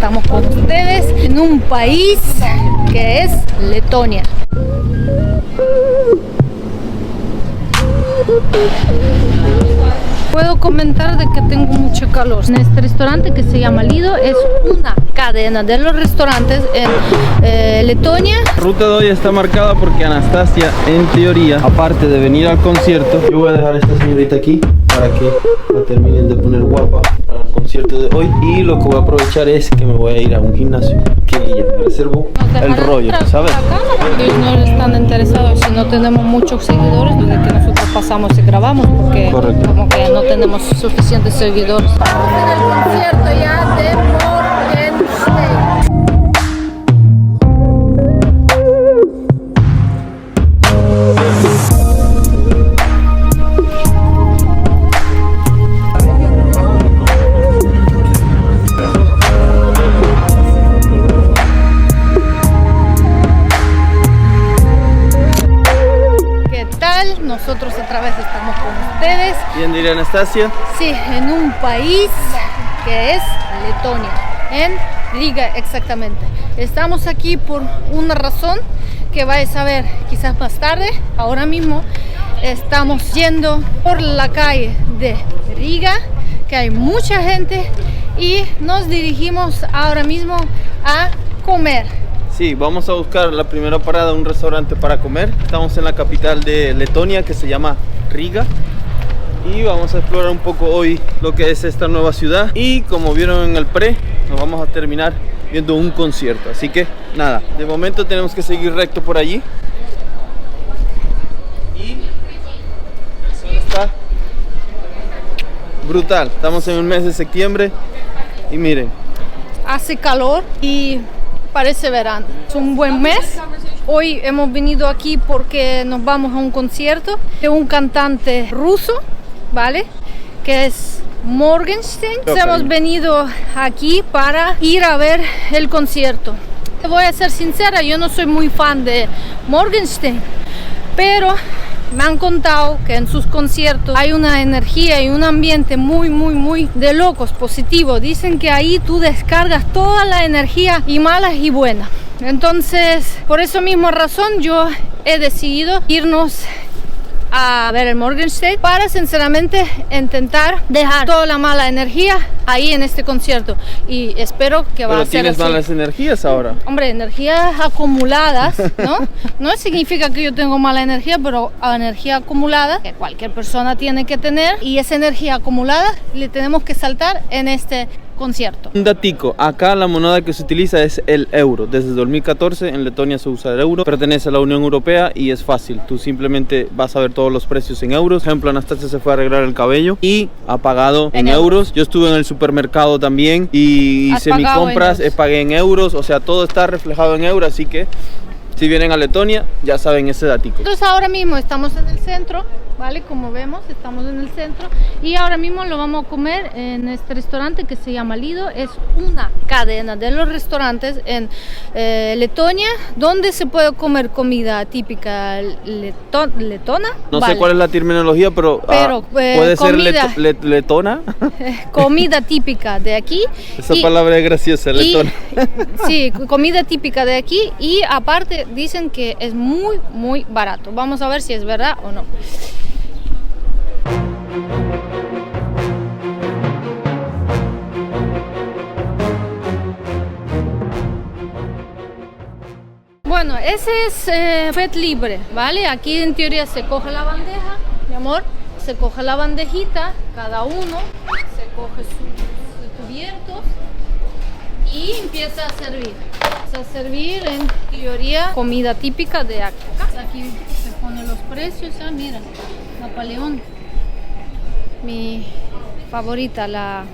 estamos con ustedes en un país que es Letonia. Puedo comentar de que tengo mucho calor. En este restaurante que se llama Lido es una cadena de los restaurantes en Letonia. La ruta de hoy está marcada porque Anastasia, en teoría, aparte de venir al concierto, yo voy a dejar a esta señorita aquí para que la terminen de poner guapa para el concierto de hoy. Y lo que voy a aprovechar es que me voy a ir a un gimnasio que ella me reservó el rollo, ¿sabes? Ellos no están interesados si no tenemos muchos seguidores, desde que nosotros pasamos y grabamos, porque correcto, como que no tenemos suficientes seguidores. Estamos en el concierto ya de Morgenstern. Nosotros otra vez estamos con ustedes. ¿Bien diría Anastasia? Sí, en un país que es Letonia, en Riga exactamente. Estamos aquí por una razón que vais a ver quizás más tarde. Ahora mismo estamos yendo por la calle de Riga, que hay mucha gente, y nos dirigimos ahora mismo a comer. Sí, vamos a buscar la primera parada, un restaurante para comer. Estamos en la capital de Letonia, que se llama Riga, y vamos a explorar un poco hoy lo que es esta nueva ciudad. Y como vieron en el pre, nos vamos a terminar viendo un concierto. Así que nada, de momento tenemos que seguir recto por allí. Y el sol está brutal. Estamos en el mes de septiembre y miren, hace calor y parece verano. Es un buen mes. Hoy hemos venido aquí porque nos vamos a un concierto de un cantante ruso, ¿vale? Que es Morgenstern. Okay. Hemos venido aquí para ir a ver el concierto. Voy a ser sincera, yo no soy muy fan de Morgenstern, pero me han contado que en sus conciertos hay una energía y un ambiente muy de locos, positivo. Dicen que ahí tú descargas toda la energía, y malas y buenas. Entonces, por esa misma razón, yo he decidido irnos a ver el Morgenstern para sinceramente intentar dejar toda la mala energía ahí en este concierto, y espero que va a ser así. Pero tienes malas energías ahora. Hombre, energías acumuladas, ¿no? No significa que yo tengo mala energía, pero energía acumulada que cualquier persona tiene que tener, y esa energía acumulada le tenemos que saltar en este concierto. Un datico, acá la moneda que se utiliza es el euro. Desde 2014 en Letonia se usa el euro, pertenece a la Unión Europea y es fácil. Tú simplemente vas a ver todos los precios en euros. Por ejemplo, Anastasia se fue a arreglar el cabello y ha pagado en euros. Yo estuve en el supermercado también y hice mis compras, pagué en euros. O sea, todo está reflejado en euros, así que si vienen a Letonia ya saben ese datico. Entonces ahora mismo estamos en el centro, ¿vale? Como vemos, estamos en el centro, y ahora mismo lo vamos a comer en este restaurante que se llama Lido. Es una cadena de los restaurantes en Letonia, donde se puede comer comida típica letona. No sé cuál es la terminología, pero puede comida, ser letona. Comida típica de aquí. Esa palabra es graciosa, letona. Sí, comida típica de aquí, y aparte dicen que es muy barato. Vamos a ver si es verdad o no. Bueno, ese es buffet libre, ¿vale? Aquí en teoría se coge la bandeja, mi amor, se coge la bandejita, cada uno se coge sus cubiertos y empieza a servir. A servir en teoría comida típica de acá. Aquí se ponen los precios, mira, Napoleón, mi favorita, la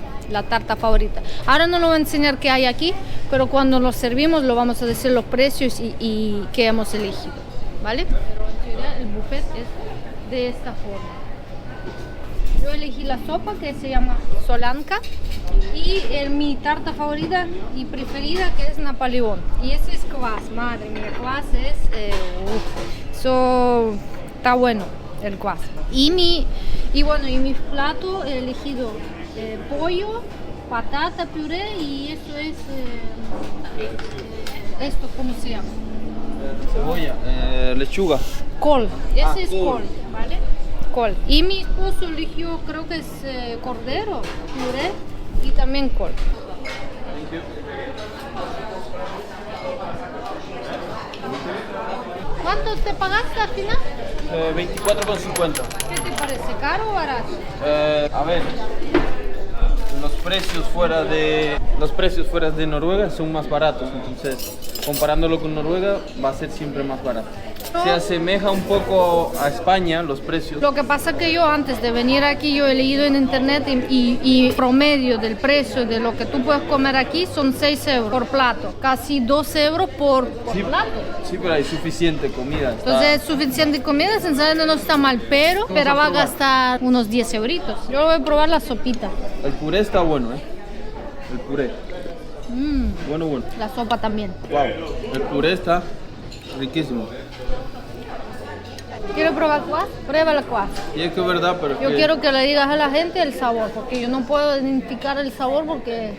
tarta favorita. Ahora no lo voy a enseñar qué hay aquí, pero cuando lo servimos lo vamos a decir los precios y qué hemos elegido, ¿vale? Pero en teoría el buffet es de esta forma. Yo elegí la sopa que se llama solanka, y mi tarta favorita y preferida que es Napoleón, y ese es kvass. Madre mía, kvass es eso está bueno, el kvass. Y mi plato he elegido pollo patata, puré y eso es... ¿esto cómo se llama? Cebolla, lechuga. Col. Ese es col. col, ¿vale? Col. Y mi esposo eligió, creo que es cordero, puré y también col. ¿Cuánto te pagaste al final? 24,50. ¿Qué te parece? ¿Caro o barato? A ver, los precios fuera de Noruega son más baratos, entonces comparándolo con Noruega va a ser siempre más barato. Se asemeja un poco a España los precios. Lo que pasa es que yo antes de venir aquí yo he leído en internet y promedio del precio de lo que tú puedes comer aquí son 6 euros por plato, casi 12 euros por plato. Sí, pero hay suficiente comida. Entonces es suficiente comida, sinceramente no está mal, pero esperaba a gastar unos 10 euritos. Yo voy a probar la sopita. El puré está bueno, ¿eh? El puré. Bueno. La sopa también. Wow. El puré está riquísimo. ¿Quieres probar cuás? Prueba la cuás. Y es que es verdad, pero Yo quiero que le digas a la gente el sabor, porque yo no puedo identificar el sabor porque...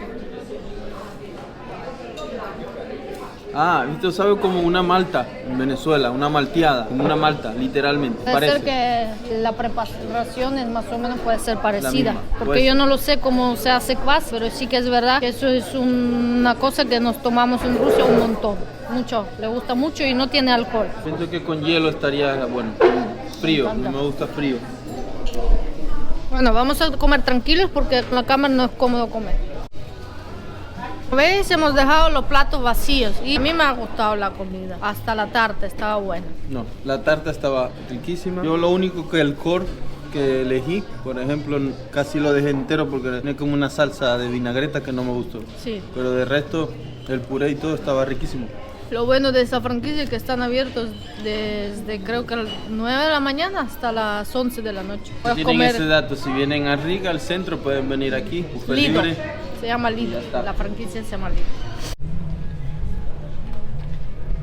esto sabe como una malta en Venezuela, una malteada, como una malta, literalmente. Puede parece ser que la preparación es más o menos puede ser parecida, misma, porque puede yo ser. no lo sé cómo se hace cuás, pero sí que es verdad que eso es una cosa que nos tomamos en Rusia un montón, mucho, le gusta mucho y no tiene alcohol. Pienso que con hielo estaría bueno. Frío, no me gusta frío. Bueno, vamos a comer tranquilos porque con la cámara no es cómodo comer. ¿Veis? Hemos dejado los platos vacíos y a mí me ha gustado la comida, hasta la tarta estaba buena. No, la tarta estaba riquísima. Yo lo único que el core que elegí, por ejemplo, casi lo dejé entero porque tenía como una salsa de vinagreta que no me gustó. Sí. Pero de resto, el puré y todo estaba riquísimo. Lo bueno de esa franquicia es que están abiertos desde creo que las 9 de la mañana hasta las 11 de la noche. Puedes Tienen comer ese dato, si vienen a Riga, al centro, pueden venir aquí, buffet Lido. libre. Se llama Lido, Ya está. la franquicia se llama Lido.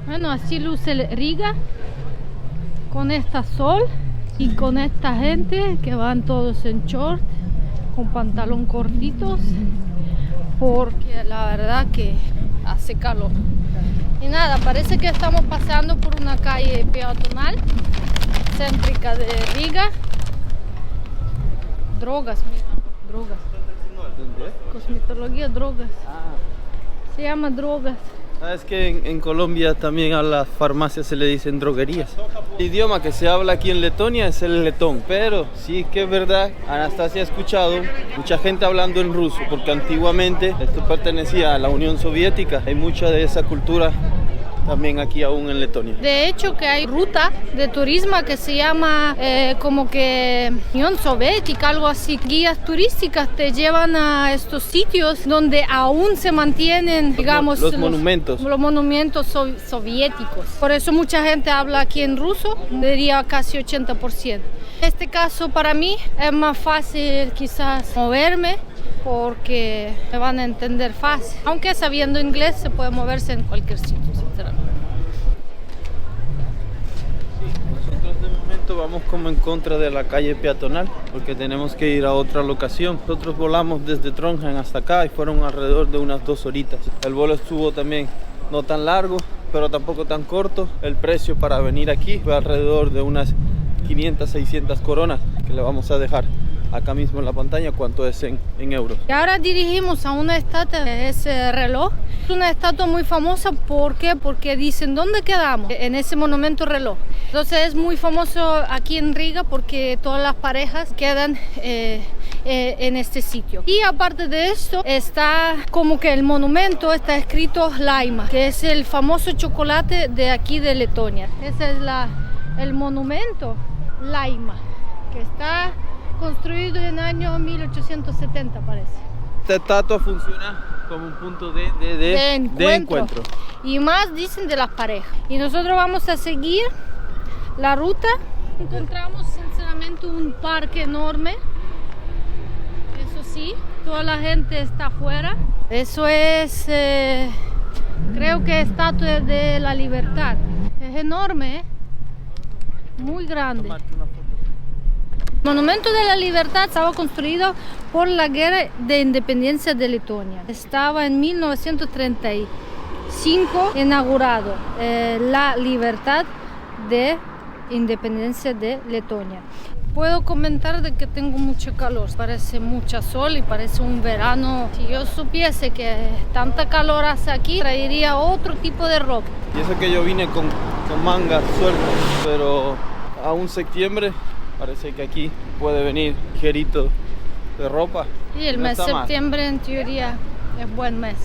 Bueno, así luce Riga con esta sol y con esta gente que van todos en short, con pantalón cortitos, porque la verdad que hace calor. Y nada, parece que estamos paseando por una calle peatonal céntrica de Riga. Drogas, mira, drogas. Cosmetología, drogas. Se llama drogas. Sabes que en Colombia también a las farmacias se le dicen droguerías. El idioma que se habla aquí en Letonia es el letón, pero sí que es verdad, Anastasia ha escuchado mucha gente hablando en ruso, porque antiguamente esto pertenecía a la Unión Soviética. Hay mucha de esa cultura también aquí aún en Letonia. De hecho que hay ruta de turismo que se llama como que Unión Soviética, algo así. Guías turísticas te llevan a estos sitios donde aún se mantienen, digamos, los monumentos. Los monumentos soviéticos. Por eso mucha gente habla aquí en ruso, diría casi 80%. En este caso para mí es más fácil quizás moverme porque me van a entender fácil. Aunque sabiendo inglés se puede moverse en cualquier sitio, sinceramente. Nosotros de momento vamos como en contra de la calle peatonal porque tenemos que ir a otra locación. Nosotros volamos desde Trondheim hasta acá y fueron alrededor de unas 2 horitas. El vuelo estuvo también no tan largo, pero tampoco tan corto. El precio para venir aquí fue alrededor de unas 500, 600 coronas que le vamos a dejar acá mismo en la pantalla cuánto es en euros. Y ahora dirigimos a una estatua de ese reloj. Es una estatua muy famosa, ¿por qué? Porque dicen, ¿dónde quedamos? En ese monumento reloj. Entonces es muy famoso aquí en Riga porque todas las parejas quedan en este sitio. Y aparte de esto, está como que el monumento está escrito Laima, que es el famoso chocolate de aquí de Letonia. Ese es el monumento Laima, que está construido en el año 1870 parece. Esta estatua funciona como un punto de encuentro. Y más dicen de las parejas. Y nosotros vamos a seguir la ruta. Encontramos sinceramente un parque enorme. Eso sí, toda la gente está afuera. Eso es, creo que Estatua de la Libertad. Es enorme, muy grande. El Monumento de la Libertad estaba construido por la Guerra de Independencia de Letonia. Estaba en 1935 inaugurado la libertad de independencia de Letonia. Puedo comentar de que tengo mucho calor, parece mucho sol y parece un verano. Si yo supiese que tanta calor hace aquí, traería otro tipo de ropa. Y eso que yo vine con mangas sueltas, pero aún septiembre parece que aquí puede venir ligerito de ropa. Y el mes de septiembre en teoría es buen mes.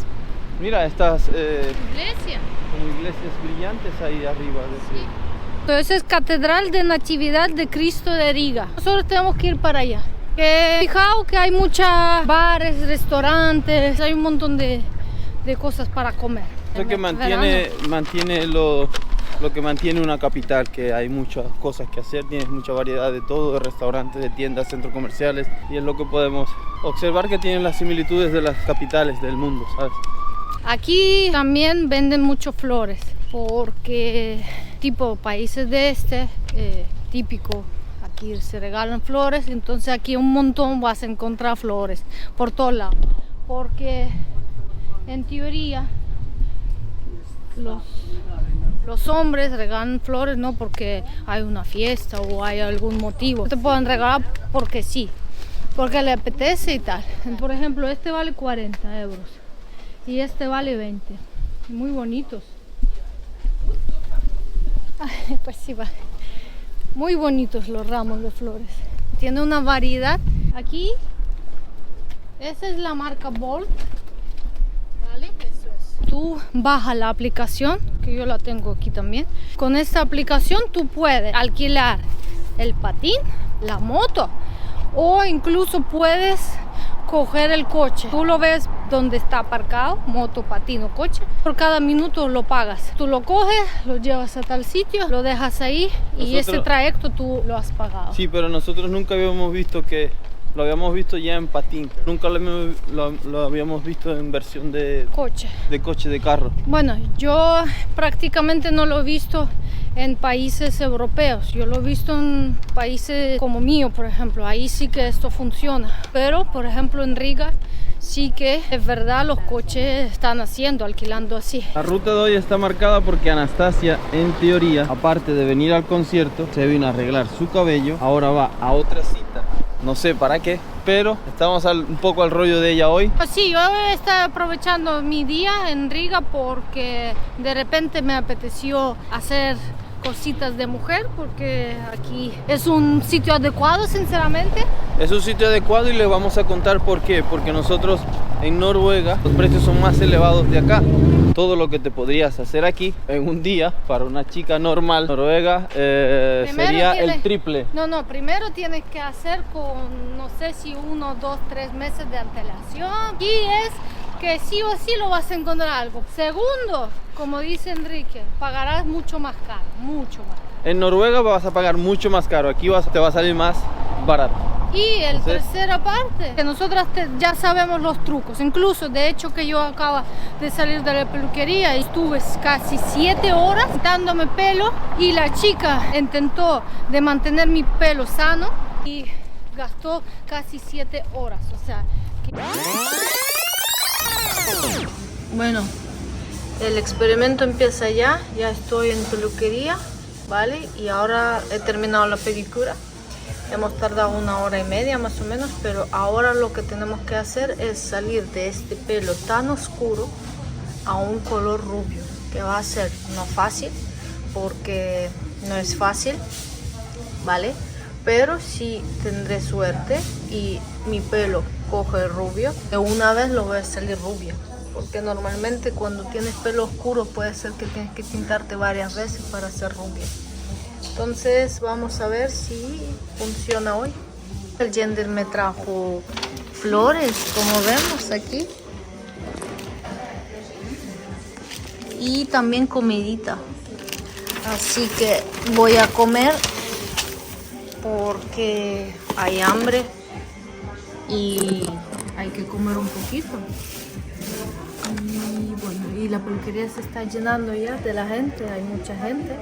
Mira estas Iglesia. iglesias brillantes ahí arriba. Sí. Entonces es Catedral de Natividad de Cristo de Riga. Nosotros tenemos que ir para allá. Fijaos que hay muchos bares, restaurantes, hay un montón de cosas para comer. Eso que mantiene lo que mantiene una capital, que hay muchas cosas que hacer, tienes mucha variedad de todo, de restaurantes, de tiendas, centros comerciales, y es lo que podemos observar, que tienen las similitudes de las capitales del mundo, ¿sabes? Aquí también venden mucho flores, porque tipo países de típico, aquí se regalan flores, entonces aquí un montón vas a encontrar flores por todos lados, porque en teoría los hombres regalan flores no porque hay una fiesta o hay algún motivo, te pueden regalar porque sí, porque le apetece y tal. Por ejemplo, este vale 40 euros y este vale 20, muy bonitos. Ay, pues sí, vale. Muy bonitos los ramos de flores. Tiene una variedad. Aquí, esa es la marca Bolt. ¿Vale? Eso es. Tú bajas la aplicación, que yo la tengo aquí también. Con esta aplicación tú puedes alquilar el patín, la moto, o incluso puedes coger el coche. Tú lo ves donde está aparcado, moto, patín o coche. Por cada minuto lo pagas. Tú lo coges, lo llevas a tal sitio, lo dejas ahí y ese trayecto tú lo has pagado. Sí, pero nosotros nunca habíamos visto lo habíamos visto ya en patín. Nunca lo habíamos visto en versión de coche, de carro. Bueno, yo prácticamente no lo he visto en países europeos. Yo lo he visto en países como mío, por ejemplo. Ahí sí que esto funciona. Pero, por ejemplo, en Riga sí que es verdad, los coches están alquilando así. La ruta de hoy está marcada porque Anastasia, en teoría, aparte de venir al concierto, se vino a arreglar su cabello. Ahora va a otra cita. No sé para qué, pero estamos un poco al rollo de ella hoy. Sí, yo estoy aprovechando mi día en Riga porque de repente me apeteció hacer cositas de mujer, porque aquí es un sitio adecuado, sinceramente. Es un sitio adecuado y les vamos a contar por qué. Porque nosotros en Noruega los precios son más elevados de acá. Todo lo que te podrías hacer aquí en un día para una chica normal Noruega sería el triple. No, primero tienes que hacer con, no sé si 1, 2, 3 meses de antelación. Y es que sí o sí lo vas a encontrar algo. Segundo, como dice Enrique, pagarás mucho más caro, mucho más caro. En Noruega vas a pagar mucho más caro, aquí te va a salir más barato. Y tercera parte, que nosotras ya sabemos los trucos. Incluso, de hecho, que yo acabo de salir de la peluquería y estuve casi 7 horas dándome pelo y la chica intentó de mantener mi pelo sano y gastó casi 7 horas. O sea, Bueno, el experimento empieza ya estoy en peluquería, ¿vale? Y ahora he terminado la pedicura. Hemos tardado 1 hora y media más o menos, pero ahora lo que tenemos que hacer es salir de este pelo tan oscuro a un color rubio, que va a ser no fácil, porque no es fácil, ¿vale? Pero sí tendré suerte y mi pelo coge rubio, de una vez lo voy a salir rubio, porque normalmente cuando tienes pelo oscuro puede ser que tienes que tintarte varias veces para ser rubia. Entonces vamos a ver si funciona hoy. El Gender me trajo flores, como vemos aquí, y también comidita, así que voy a comer porque hay hambre y hay que comer un poquito. Y bueno, y la peluquería se está llenando ya de la gente, hay mucha gente.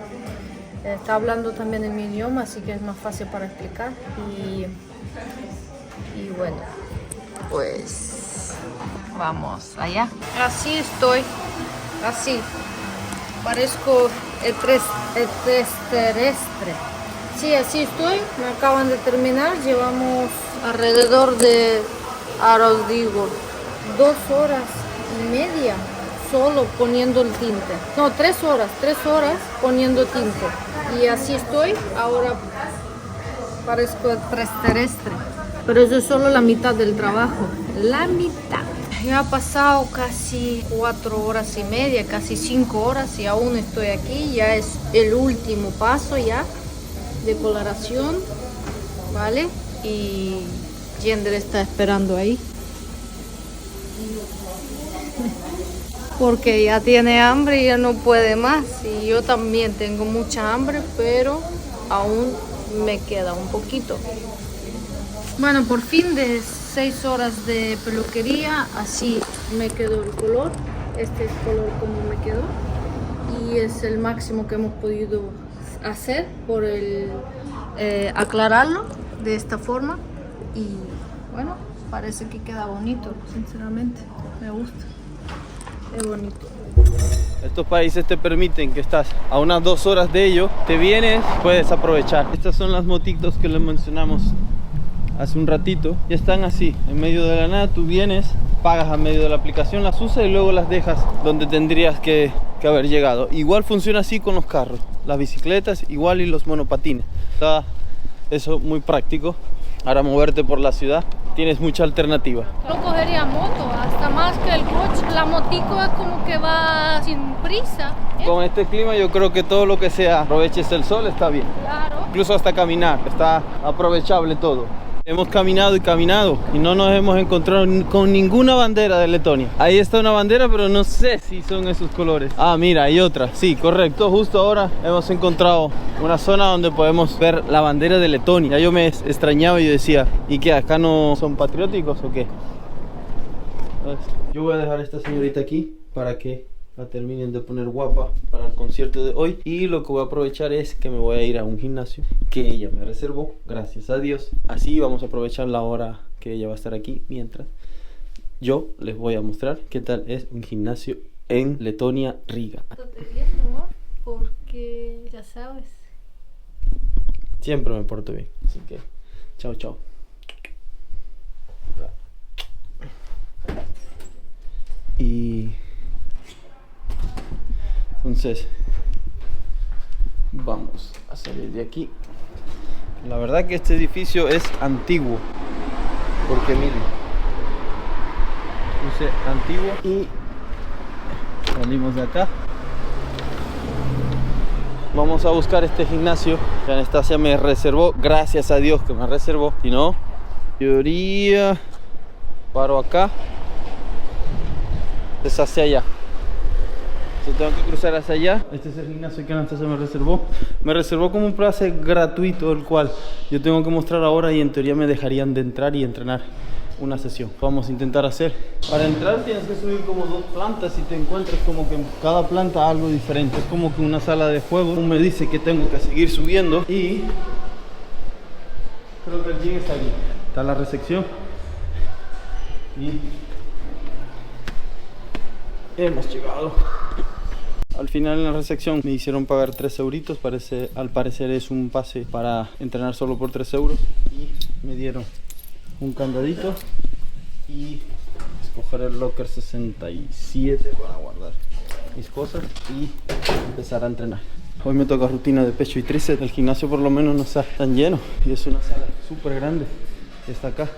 Está hablando también en mi idioma, así que es más fácil para explicar. Y bueno, pues vamos allá. Así estoy, así. Parezco extraterrestre. Sí, así estoy. Me acaban de terminar. Llevamos alrededor de, ahora os digo, 2 horas y media solo poniendo el tinte. No, 3 horas poniendo tinte. Y así estoy. Ahora parezco extraterrestre. Pero eso es solo la mitad del trabajo. La mitad. Ya ha pasado casi 4 horas y media, casi 5 horas y aún estoy aquí. Ya es el último paso ya de coloración, ¿vale? Y Gender está esperando ahí. Porque ya tiene hambre y ya no puede más. Y yo también tengo mucha hambre, pero aún me queda un poquito. Bueno, por fin de 6 horas de peluquería, así me quedó el color. Este es el color como me quedó. Y es el máximo que hemos podido hacer por el aclararlo de esta forma. Y bueno, parece que queda bonito, sinceramente. Me gusta. Es bonito. Estos países te permiten que estás a unas 2 horas de ello, te vienes, puedes aprovechar. Estas son las motitos que les mencionamos hace un ratito. Ya están así, en medio de la nada. Tú vienes, pagas a medio de la aplicación, las usas y luego las dejas donde tendrías que haber llegado. Igual funciona así con los carros, las bicicletas, igual, y los monopatines. Está eso muy práctico. Ahora moverte por la ciudad, tienes mucha alternativa. Yo cogería moto, hasta más que el coche. La motico es como que va sin prisa. Con este clima yo creo que todo lo que sea aproveches el sol está bien. Claro. Incluso hasta caminar, está aprovechable todo. Hemos caminado y caminado y no nos hemos encontrado con ninguna bandera de Letonia. Ahí está una bandera, pero no sé si son esos colores. Ah, mira, hay otra. Sí, correcto. Justo ahora hemos encontrado una zona donde podemos ver la bandera de Letonia. Ya yo me extrañaba y yo decía, ¿y qué? ¿Acá no son patrióticos o qué? Entonces, yo voy a dejar a esta señorita aquí para que la terminen de poner guapa para el concierto de hoy. Y lo que voy a aprovechar es que me voy a ir a un gimnasio que ella me reservó, gracias a Dios. Así vamos a aprovechar la hora que ella va a estar aquí, mientras yo les voy a mostrar qué tal es un gimnasio en Letonia, Riga. Pórtate bien, amor, porque ya sabes. Siempre me porto bien, así que chao, chao. Y entonces vamos a salir de aquí. La verdad que este edificio es antiguo, porque miren, puse antiguo y salimos de acá. Vamos a buscar este gimnasio que Anastasia me reservó, gracias a Dios que me reservó. Si no, teoría paro acá, es hacia allá. Si tengo que cruzar hacia allá. Este es el gimnasio que Anastasia me reservó. Me reservó como un pase gratuito, el cual yo tengo que mostrar ahora, y en teoría me dejarían de entrar y entrenar una sesión. Vamos a intentar hacer. Para entrar tienes que subir como 2 plantas y te encuentras como que en cada planta algo diferente. Es como que una sala de juego. Me dice que tengo que seguir subiendo y creo que el gym está aquí. Está la recepción y hemos llegado. Al final en la recepción me hicieron pagar 3 euritos. Al parecer es un pase para entrenar solo por 3 euros. Y me dieron un candadito y escoger el locker 67 para guardar mis cosas y empezar a entrenar. Hoy me toca rutina de pecho y tríceps. El gimnasio por lo menos no está tan lleno y es una sala súper grande que está acá.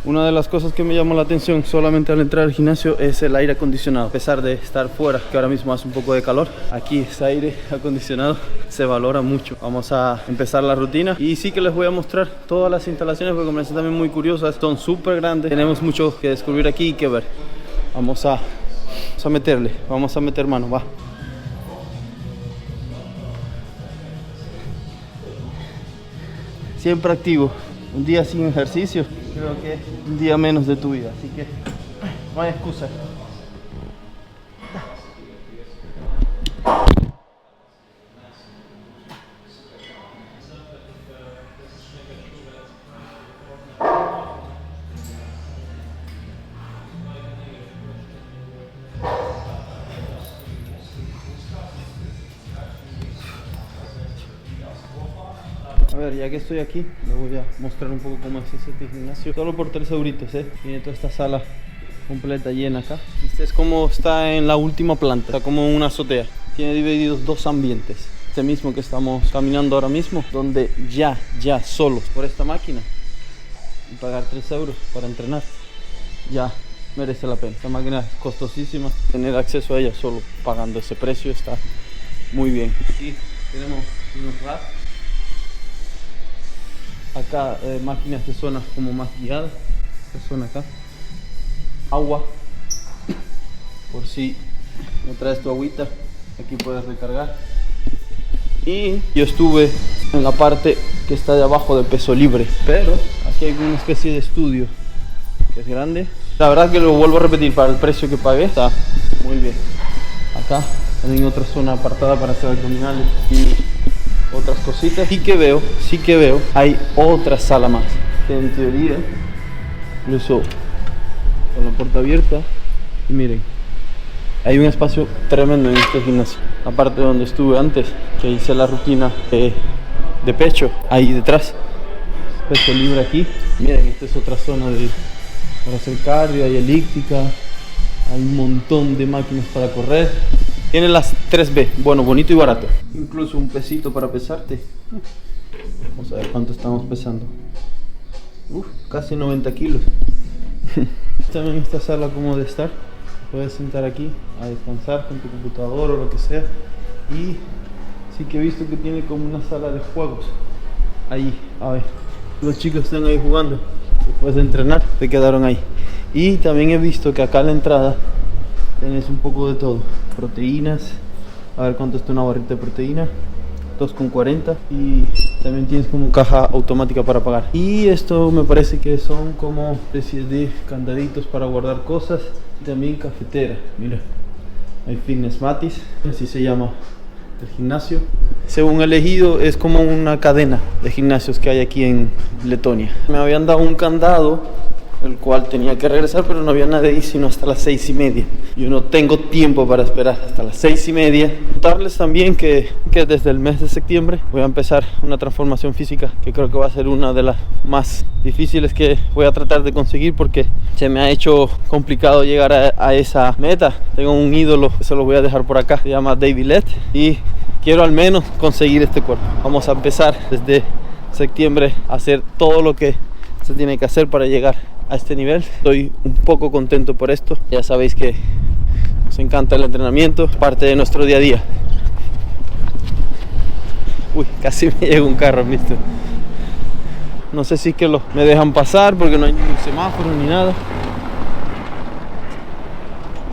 Una de las cosas que me llamó la atención solamente al entrar al gimnasio es el aire acondicionado. A pesar de estar fuera, que ahora mismo hace un poco de calor, aquí ese aire acondicionado se valora mucho. Vamos a empezar la rutina y sí que les voy a mostrar todas las instalaciones porque me parecen también muy curiosas. Son súper grandes, tenemos mucho que descubrir aquí y que ver. Vamos a meterle, vamos a meter mano, va. Siempre activo. Un día sin ejercicio creo que es un día menos de tu vida, así que no hay excusa. A ver, ya que estoy aquí, le voy a mostrar un poco cómo es ese gimnasio. Solo por 3 euritos, Tiene toda esta sala completa llena acá. Este es como está en la última planta, está como una azotea. Tiene divididos 2 ambientes. Este mismo que estamos caminando ahora mismo, donde ya solos por esta máquina y pagar 3 euros para entrenar, ya merece la pena. Esta máquina es costosísima, tener acceso a ella solo pagando ese precio está muy bien. Aquí tenemos unos racks. Acá máquinas de zonas como más guiadas. Esta zona acá. Agua. Por si no traes tu agüita, aquí puedes recargar. Y yo estuve en la parte que está de abajo de peso libre. Pero aquí hay una especie de estudio que es grande. La verdad que lo vuelvo a repetir, para el precio que pagué está muy bien. Acá también otra zona apartada para hacer abdominales y otras cositas. Sí que veo, hay otra sala más, que en teoría, incluso con la puerta abierta, y miren, hay un espacio tremendo en este gimnasio. Aparte de donde estuve antes, que hice la rutina de pecho, ahí detrás, peso libre aquí. Miren, esta es otra zona para hacer cardio, hay elíptica, hay un montón de máquinas para correr. Tiene las 3B, bueno, bonito y barato. Incluso un pesito para pesarte. Vamos a ver cuánto estamos pesando. Casi 90 kilos. También esta sala como de estar. Puedes sentar aquí a descansar con tu computador o lo que sea. Y sí que he visto que tiene como una sala de juegos. Ahí, a ver. Los chicos están ahí jugando. Después de entrenar, se quedaron ahí. Y también he visto que acá a la entrada tenés un poco de todo. Proteínas, a ver cuánto está una barrita de proteína, 2,40, y también tienes como caja automática para pagar. Y esto me parece que son como especies de candaditos para guardar cosas, y también cafetera. Mira, hay Fitness Matis, así se llama el gimnasio. Según he leído, es como una cadena de gimnasios que hay aquí en Letonia. Me habían dado un candado, el cual tenía que regresar, pero no había nadie ahí sino hasta las 6:30. Yo no tengo tiempo para esperar hasta las 6:30. Contarles también que desde el mes de septiembre voy a empezar una transformación física que creo que va a ser una de las más difíciles que voy a tratar de conseguir, porque se me ha hecho complicado llegar a esa meta. Tengo un ídolo, se lo voy a dejar por acá, se llama David Lett, y quiero al menos conseguir este cuerpo. Vamos a empezar desde septiembre a hacer todo lo que se tiene que hacer para llegar a este nivel. Estoy un poco contento por esto. Ya sabéis que nos encanta el entrenamiento, es parte de nuestro día a día. Uy, casi me llega un carro, ¿visto? No sé si es que me dejan pasar porque no hay ningún semáforo ni nada,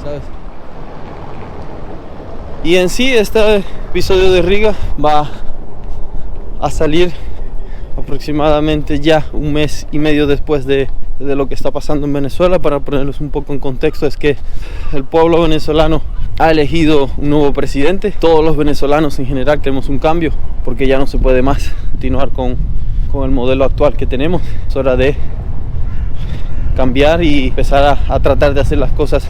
¿sabes? Y en sí este episodio de Riga va a salir aproximadamente ya un mes y medio después de lo que está pasando en Venezuela. Para ponerlos un poco en contexto, es que el pueblo venezolano ha elegido un nuevo presidente. Todos los venezolanos en general queremos un cambio, porque ya no se puede más continuar con el modelo actual que tenemos. Es hora de cambiar y empezar a tratar de hacer las cosas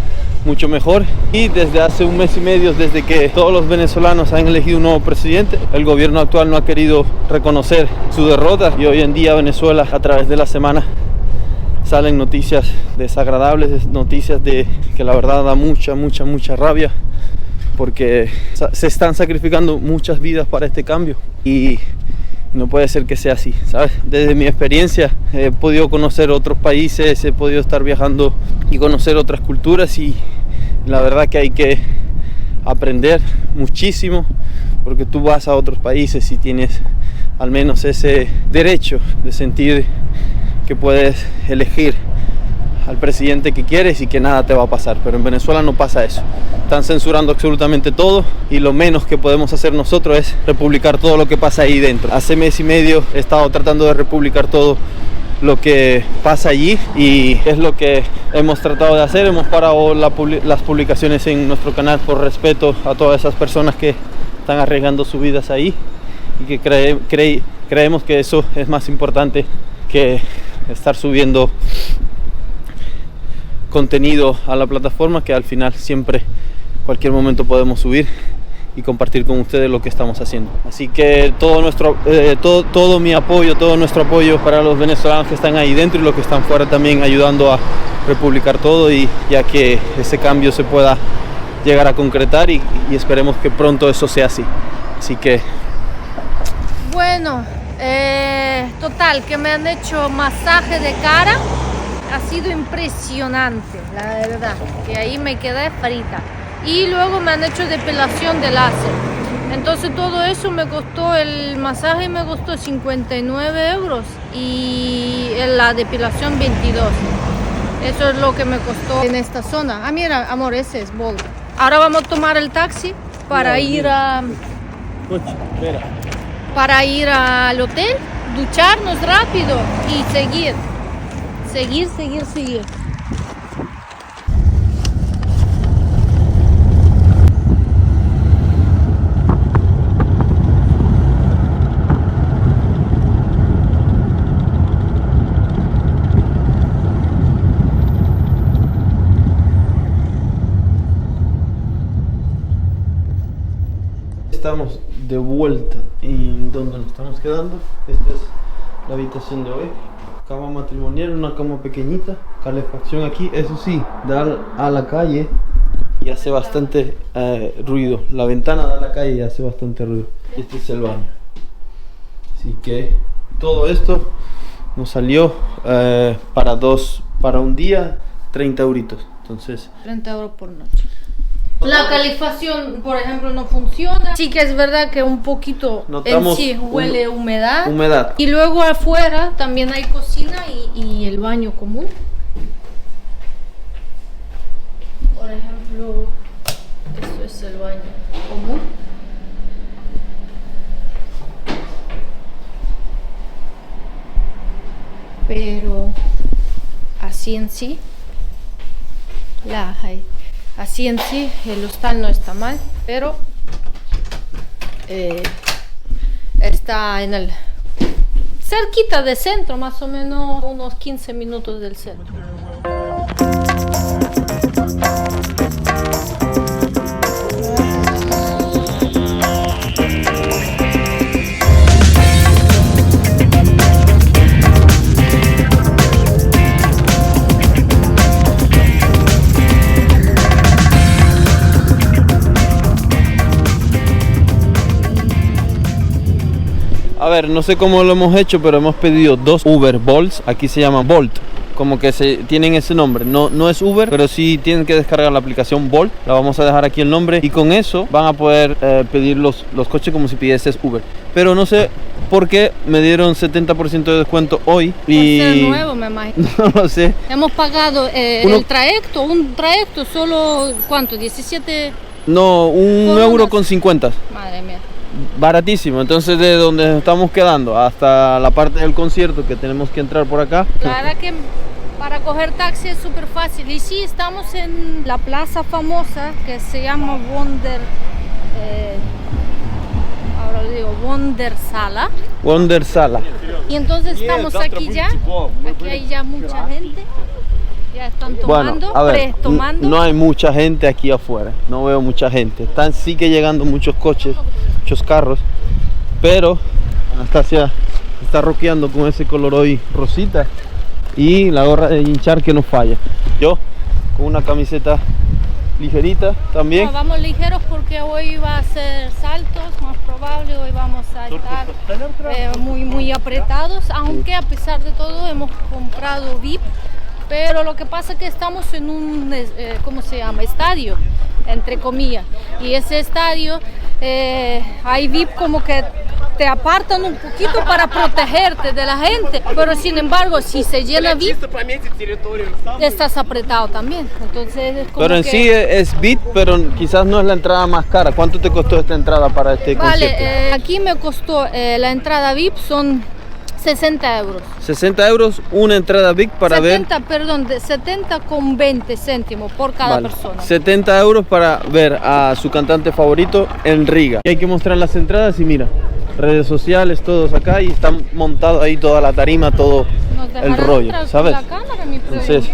mucho mejor. Y desde hace un mes y medio, desde que todos los venezolanos han elegido un nuevo presidente, el gobierno actual no ha querido reconocer su derrota, y hoy en día Venezuela, a través de la semana, salen noticias desagradables, noticias de que la verdad da mucha rabia, porque se están sacrificando muchas vidas para este cambio y no puede ser que sea así, ¿sabes? Desde mi experiencia he podido conocer otros países, he podido estar viajando y conocer otras culturas, y la verdad que hay que aprender muchísimo, porque tú vas a otros países y tienes al menos ese derecho de sentir que puedes elegir al presidente que quieres y que nada te va a pasar. Pero en Venezuela no pasa eso. Están censurando absolutamente todo, y lo menos que podemos hacer nosotros es republicar todo lo que pasa ahí dentro. Hace mes y medio he estado tratando de republicar todo lo que pasa allí, y es lo que hemos tratado de hacer. Hemos parado las publicaciones en nuestro canal por respeto a todas esas personas que están arriesgando sus vidas ahí, y que creemos que eso es más importante que estar subiendo contenido a la plataforma, que al final siempre, cualquier momento podemos subir y compartir con ustedes lo que estamos haciendo. Así que todo mi apoyo, todo nuestro apoyo para los venezolanos que están ahí dentro y los que están fuera también, ayudando a republicar todo y ya que ese cambio se pueda llegar a concretar y esperemos que pronto eso sea así. Así que bueno, total, que me han hecho masaje de cara, ha sido impresionante, la verdad, que ahí me quedé frita. Y luego me han hecho depilación de láser. Entonces todo eso me costó, el masaje me costó 59 euros y la depilación 22. Eso es lo que me costó en esta zona. Ah, mira, amor, ese es Bol. Ahora vamos a tomar el taxi para ir al hotel, ducharnos rápido y seguir. estamos de vuelta y donde nos estamos quedando. Esta es la habitación de hoy. Cama matrimonial, una cama pequeñita, calefacción aquí, eso sí, da a la calle y hace bastante ruido. La ventana da a la calle y hace bastante ruido. Y este es el baño. Así que todo esto nos salió para un día 30 euritos. Entonces 30 euros por noche. La calefacción, por ejemplo, no funciona. Sí que es verdad que un poquito notamos en sí huele humedad. Y luego afuera también hay cocina y el baño común. Por ejemplo, esto es el baño común. Pero así en sí, así en sí el hostal no está mal, pero está en el cerquita del centro, más o menos unos 15 minutos del centro. A ver, no sé cómo lo hemos hecho, pero hemos pedido 2 Uber Bolts. Aquí se llama Bolt, como que tienen ese nombre. No es Uber, pero sí tienen que descargar la aplicación Bolt. La vamos a dejar aquí el nombre y con eso van a poder pedir los coches como si pidieses Uber. Pero no sé por qué me dieron 70% de descuento hoy. Y por ser nuevo, me imagino. No lo sé. Hemos pagado un trayecto solo, ¿cuánto? 17. No, €1,50. Madre mía. Baratísimo. Entonces de donde estamos quedando hasta la parte del concierto que tenemos que entrar por acá. La verdad que para coger taxi es súper fácil. Y sí, estamos en la plaza famosa que se llama ahora le digo Wondersala. Wondersala. Y entonces estamos aquí ya. Aquí hay ya mucha gente. Ya están tomando, bueno, a ver, tomando. No hay mucha gente aquí afuera, no veo mucha gente. Sí que llegando muchos coches, muchos carros, pero Anastasia está rockeando con ese color hoy rosita y la gorra de hinchar que no falla. Yo con una camiseta ligerita también. No, vamos ligeros porque hoy va a ser saltos, más probable, hoy vamos a estar muy apretados, aunque a pesar de todo hemos comprado VIP. Pero lo que pasa es que estamos en un, ¿cómo se llama? Estadio, entre comillas. Y ese estadio, hay VIP como que te apartan un poquito para protegerte de la gente. Pero sin embargo, si se llena VIP, estás apretado también. Entonces es como pero en sí es VIP, pero quizás no es la entrada más cara. ¿Cuánto te costó esta entrada para este concierto? Vale, aquí me costó la entrada VIP, son 60 euros. 60 euros, una entrada VIP para 70, ver... Perdón, 70 con 20 céntimos por cada persona. 70 euros para ver a su cantante favorito en Riga. Y hay que mostrar las entradas y mira, redes sociales, todos acá y están montados ahí toda la tarima, todo el rollo, ¿sabes? La cámara, mi entonces,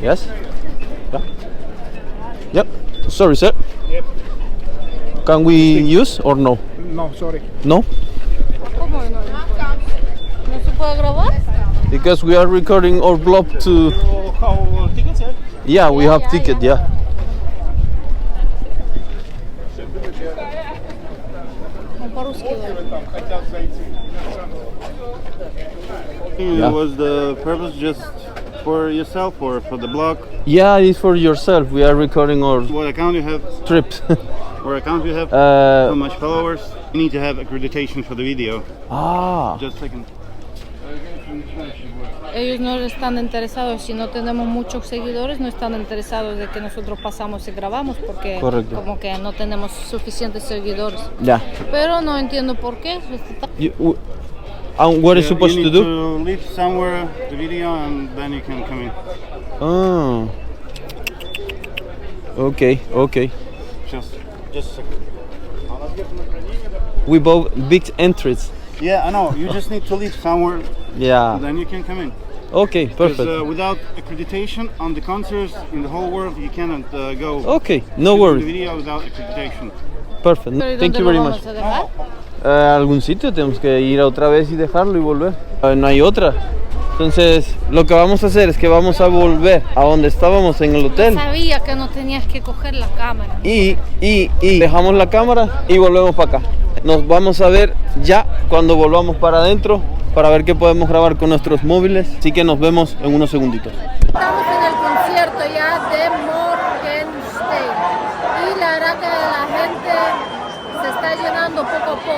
yes? Yeah. Yep. Sorry, sir. Can we use or no? No, sorry. No? ¿Cómo no? ¿No se puede grabar? Because we are recording our vlog to... How tickets, yeah? Yeah, we have ticket, yeah. Yeah. Was the purpose just for yourself or for the blog? Yeah, it's for yourself. We are recording our What account you have? trip. Or account you have? How uh, much followers? You need to have accreditation for the video. ah, Just a second. Ellos no están interesados, si no tenemos muchos seguidores, no están interesados de que nosotros pasamos y grabamos porque Correcto. como que no tenemos suficientes seguidores. yeah. Pero no entiendo por qué. What is supposed you to need do? to leave somewhere the video and then you can come in. Oh. Okay, okay. Just a second. We both big entries. Yeah, I know. You just need to leave somewhere Yeah. and then you can come in. Okay, Because perfect. without accreditation on the concerts in the whole world, you cannot go. Okay, no shoot the worries. video without accreditation. Perfect. Pero ¿y Thank dónde you lo very vamos much. a dejar? A algún sitio tenemos que ir otra vez y dejarlo y volver. No hay otra. Entonces, lo que vamos a hacer es que vamos a volver a donde estábamos en el hotel Sabía que no tenías que coger la cámara. y dejamos la cámara y volvemos para acá. Nos vamos a ver ya cuando volvamos para adentro para ver qué podemos grabar con nuestros móviles. Así que nos vemos en unos segunditos. Estamos en el concierto ya de Morgenstern y la verdad que la gente se está llenando poco a poco.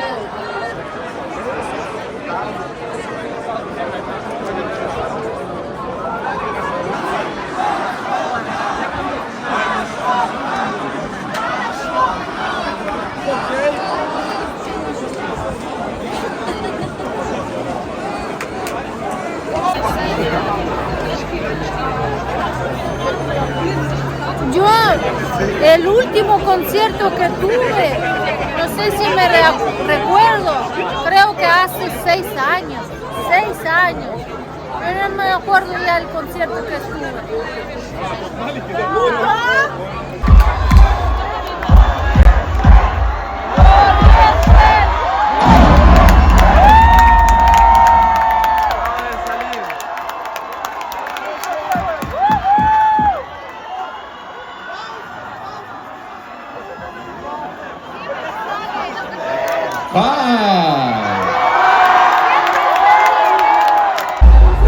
Yo, el último concierto que tuve, no sé si me recuerdo, creo que hace 6 años, 6 años. Pero no me acuerdo ya el concierto que estuve.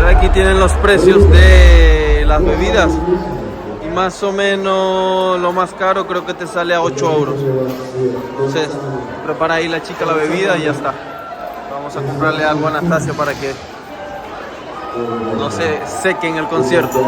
Aquí tienen los precios de las bebidas y más o menos lo más caro creo que te sale a 8 euros. Entonces prepara ahí la chica la bebida y ya está. Vamos a comprarle algo a Anastasia para que no se seque en el concierto.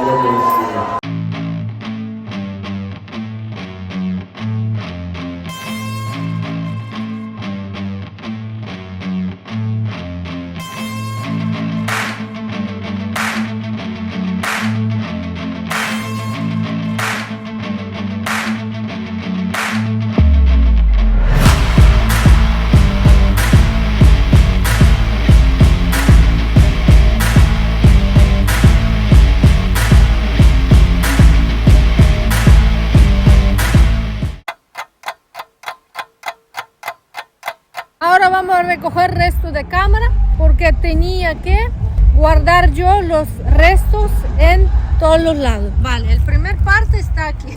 Ahora vamos a recoger restos de cámara porque tenía que guardar yo los restos en todos los lados. Vale, el primer parte está aquí.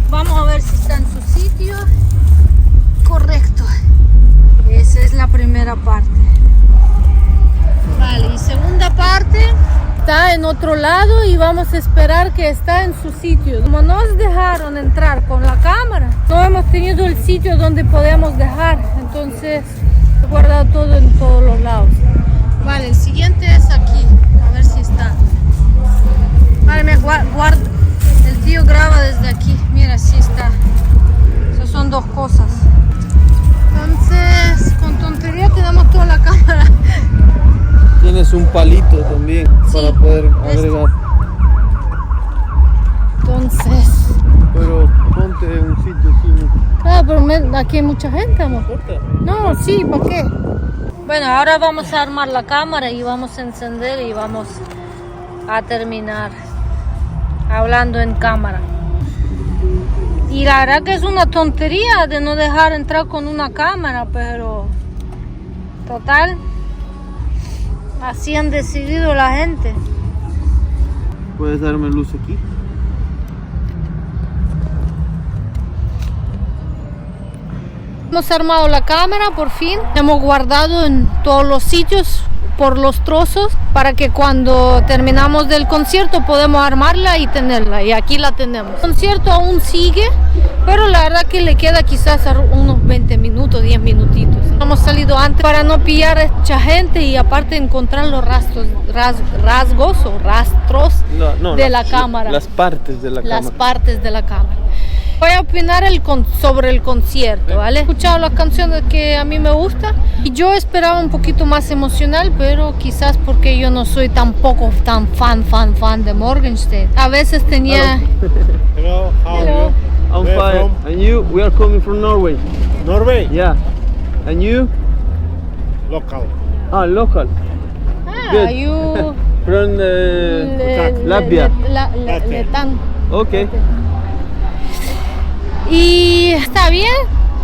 Vamos a ver si está en su sitio. Correcto. Esa es la primera parte. Vale, y segunda parte está en otro lado y vamos a esperar que está en su sitio. Como nos dejaron entrar con la cámara, no hemos tenido el sitio donde podemos dejar, entonces he guardado todo en todos los lados. Vale, el siguiente es aquí, a ver si está. Vale, me guardo. El tío graba desde aquí, mira, sí está. Esas son dos cosas. Entonces, con tontería tenemos toda la cámara. Tienes un palito también para poder agregar. Entonces, Pero ponte en un sitio aquí. claro, pero aquí hay mucha gente, amor. ¿No importa? No, sí, ¿para qué? Bueno, ahora vamos a armar la cámara y vamos a encender y vamos a terminar hablando en cámara. Y la verdad que es una tontería de no dejar entrar con una cámara, pero total, así han decidido la gente. ¿Puedes darme luz aquí? Hemos armado la cámara por fin, hemos guardado en todos los sitios por los trozos para que cuando terminamos del concierto podemos armarla y tenerla, y aquí la tenemos. El concierto aún sigue, pero la verdad que le queda quizás unos 20 minutos, 10 minutitos. Hemos salido antes para no pillar a mucha gente y aparte encontrar los rasgos o rastros de la cámara. Las partes de la cámara. Las partes de la cámara. Voy a opinar sobre el concierto, ¿vale? He escuchado las canciones que a mí me gustan y yo esperaba un poquito más emocional, pero quizás porque yo no soy tampoco tan fan de Morgenstern. A veces tenía... Hello, how are Hello. you? I'm Where fine. from? And you? We are coming from Norway. Norway? Yeah. And you? Local. Ah, local. Good. you... From Latvia. Letán. Okay. Y está bien,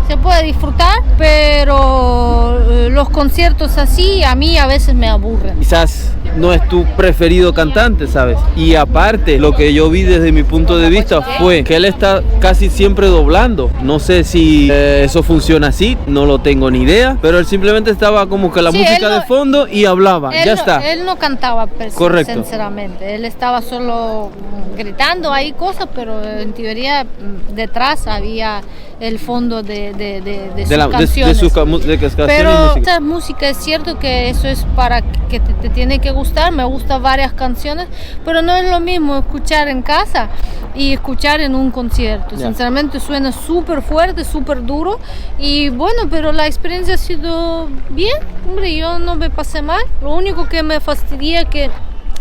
se puede disfrutar, pero los conciertos así a mí a veces me aburren. Quizás no es tu preferido cantante, ¿sabes? Y aparte, lo que yo vi desde mi punto de vista fue que él está casi siempre doblando. No sé si eso funciona así, no lo tengo ni idea, pero él simplemente estaba como que la Sí, música él no- de fondo y hablaba, ya está. Él no cantaba, Correcto. sinceramente. Él estaba solo gritando ahí cosas, pero en teoría detrás había el fondo de sus canciones. De canciones Pero y música. esta música es cierto que eso es para que te tiene que gustar. Me gustan varias canciones, pero no es lo mismo escuchar en casa y escuchar en un concierto. Ya. Sinceramente suena súper fuerte, súper duro y bueno, pero la experiencia ha sido bien. Hombre, yo no me pasé mal. Lo único que me fastidia es que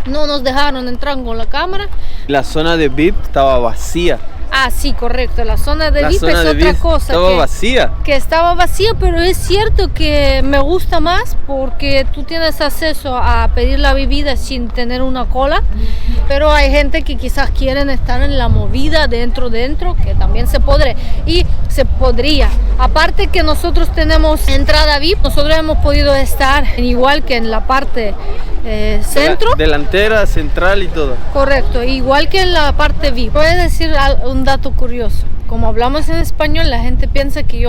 no nos dejaron entrar con la cámara. La zona de VIP estaba vacía. Ah, sí, correcto. La zona de La VIP zona es de otra VIP cosa. estaba que- vacía. que estaba vacía, pero es cierto que me gusta más porque tú tienes acceso a pedir la bebida sin tener una cola, pero hay gente que quizás quieren estar en la movida dentro, que también se podría, y se podría. Aparte que nosotros tenemos entrada VIP, nosotros hemos podido estar igual que en la parte centro. Delantera, central y todo. Correcto, igual que en la parte VIP. Voy a decir un dato curioso. Como hablamos en español, la gente piensa que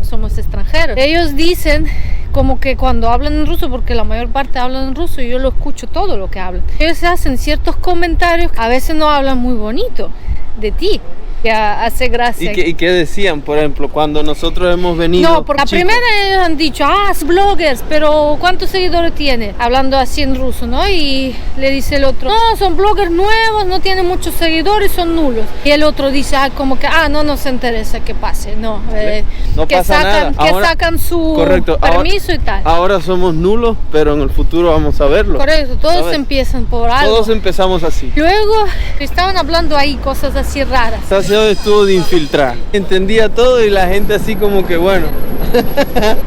somos extranjeros. Ellos dicen como que cuando hablan en ruso, porque la mayor parte hablan en ruso y yo lo escucho todo lo que hablan. Ellos hacen ciertos comentarios, a veces no hablan muy bonito de ti, que hace gracia. ¿Y qué decían, por ejemplo, cuando nosotros hemos venido? No, porque la chicos? primera ellos han dicho, es bloggers, pero ¿cuántos seguidores tiene? Hablando así en ruso, ¿no? Y le dice el otro, no, son bloggers nuevos, no tienen muchos seguidores, son nulos. Y el otro dice, como que, no nos interesa que pase, no. No que pasa sacan, nada. Ahora- que sacan su Correcto, permiso y tal. Ahora somos nulos, pero en el futuro vamos a verlo. Correcto, todos ¿sabes? empiezan por algo. Todos empezamos así. Luego estaban hablando ahí cosas así raras. Saseo estuvo de infiltrar. Entendía todo y la gente así como que bueno.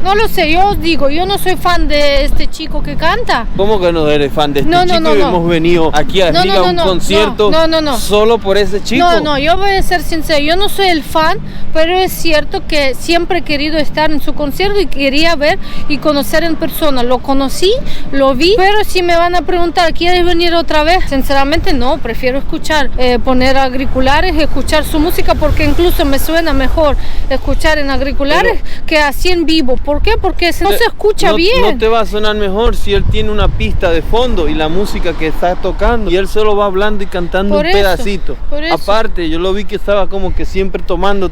No lo sé, yo os digo, yo no soy fan de este chico que canta. ¿Cómo que no eres fan de este No, no, chico? no, Y no. hemos venido aquí a No, ir no, a no, un no, concierto no. solo por ese chico. No, yo voy a ser sincera, yo no soy el fan, pero es cierto que siempre he querido estar en su concierto y quería ver y conocer en persona. Lo conocí, lo vi, pero si me van a preguntar, ¿quieres venir otra vez? Sinceramente no, prefiero escuchar, poner auriculares, escuchar su música, porque incluso me suena mejor escuchar en auriculares que así en vivo. ¿Por qué? Porque no se escucha bien. No te va a sonar mejor si él tiene una pista de fondo y la música que está tocando y él solo va hablando y cantando Por un eso, pedacito. por eso. Aparte, yo lo vi que estaba como que siempre tomando.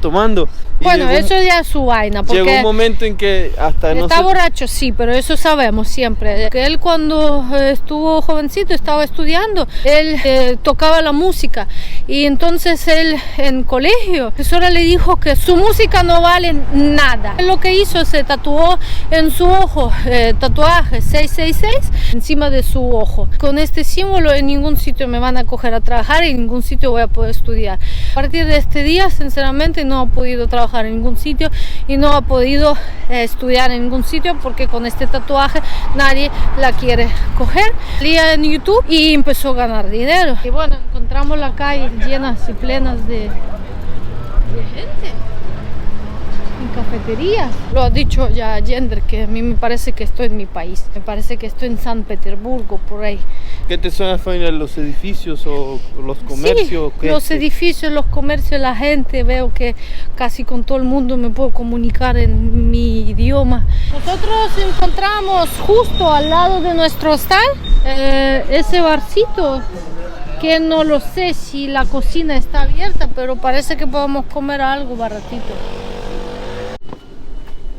Y Bueno, llegó eso ya es su vaina, porque llegó un momento en que hasta no está sé. borracho, sí, pero eso sabemos siempre. Que él cuando estuvo jovencito, estaba estudiando, él tocaba la música y entonces él en colegio, la profesora le dijo que su música no vale nada. Él lo que hizo, se tatuó en su ojo, tatuaje 666 encima de su ojo. Con este símbolo en ningún sitio me van a coger a trabajar y en ningún sitio voy a poder estudiar. A partir de este día, sinceramente, no ha podido trabajar en ningún sitio y no ha podido estudiar en ningún sitio porque con este tatuaje nadie la quiere coger. Salía en YouTube y empezó a ganar dinero. Y bueno, encontramos la calle llenas y plenas de gente en cafeterías. Lo ha dicho ya Gender, que a mí me parece que estoy en mi país. Me parece que estoy en San Petersburgo, por ahí. ¿Qué te suena, Fanny, los edificios o los comercios? Sí, los edificios, los comercios, la gente. Veo que casi con todo el mundo me puedo comunicar en mi idioma. Nosotros encontramos justo al lado de nuestro hostal ese barcito, que no lo sé si la cocina está abierta, pero parece que podemos comer algo baratito.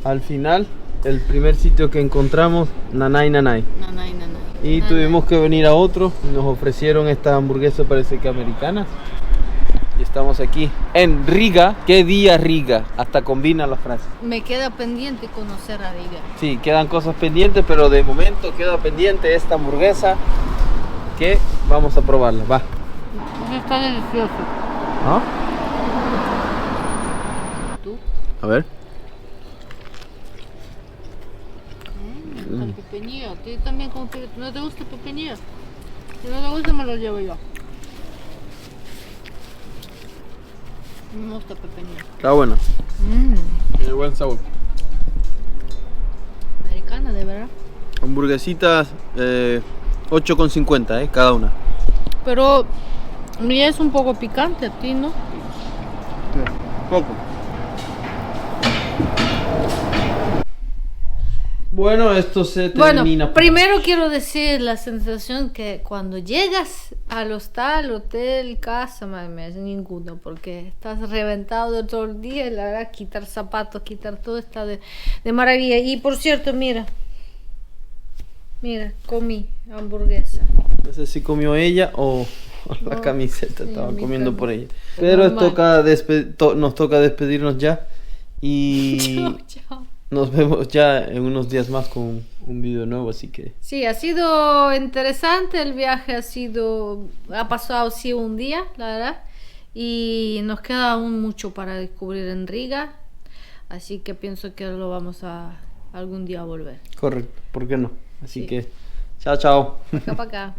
Al final, el primer sitio que encontramos, Nanay Nanay. Nanay, nanay. Y tuvimos que venir a otro. Nos ofrecieron estas hamburguesas, parece que americanas. Y estamos aquí en Riga. ¿Qué día Riga? Hasta combina la frase. Me queda pendiente conocer a Riga. Sí, quedan cosas pendientes, pero de momento queda pendiente esta hamburguesa que vamos a probarla. Va. Está delicioso. ¿Ah? ¿Tú? A ver. Con pepinillo. ¿A ti también no te gusta pepinillo? Si no te gusta, me lo llevo yo. Me gusta pepinillo. Está buena. Tiene buen sabor. Americana, de verdad. Hamburguesitas 8,50 cada una. Pero ya es un poco picante a ti, ¿no? Poco. Bueno, esto se termina. Bueno, primero quiero decir la sensación que cuando llegas al hostal, hotel, casa, me es ninguno, porque estás reventado de todo el día y la verdad quitar zapatos, quitar todo está de maravilla. Y por cierto, mira, comí hamburguesa. No sé si comió ella o la No, camiseta, sí, estaba mi comiendo camiseta. por ella. Pero nos toca despedirnos ya y Chao, chao. nos vemos ya en unos días más con un video nuevo, así que Sí, ha sido interesante el viaje, ha pasado así un día, la verdad, y nos queda aún mucho para descubrir en Riga, así que pienso que lo vamos a algún día volver. correcto, ¿por qué no? Así Sí. que chao, chao. Acá para acá.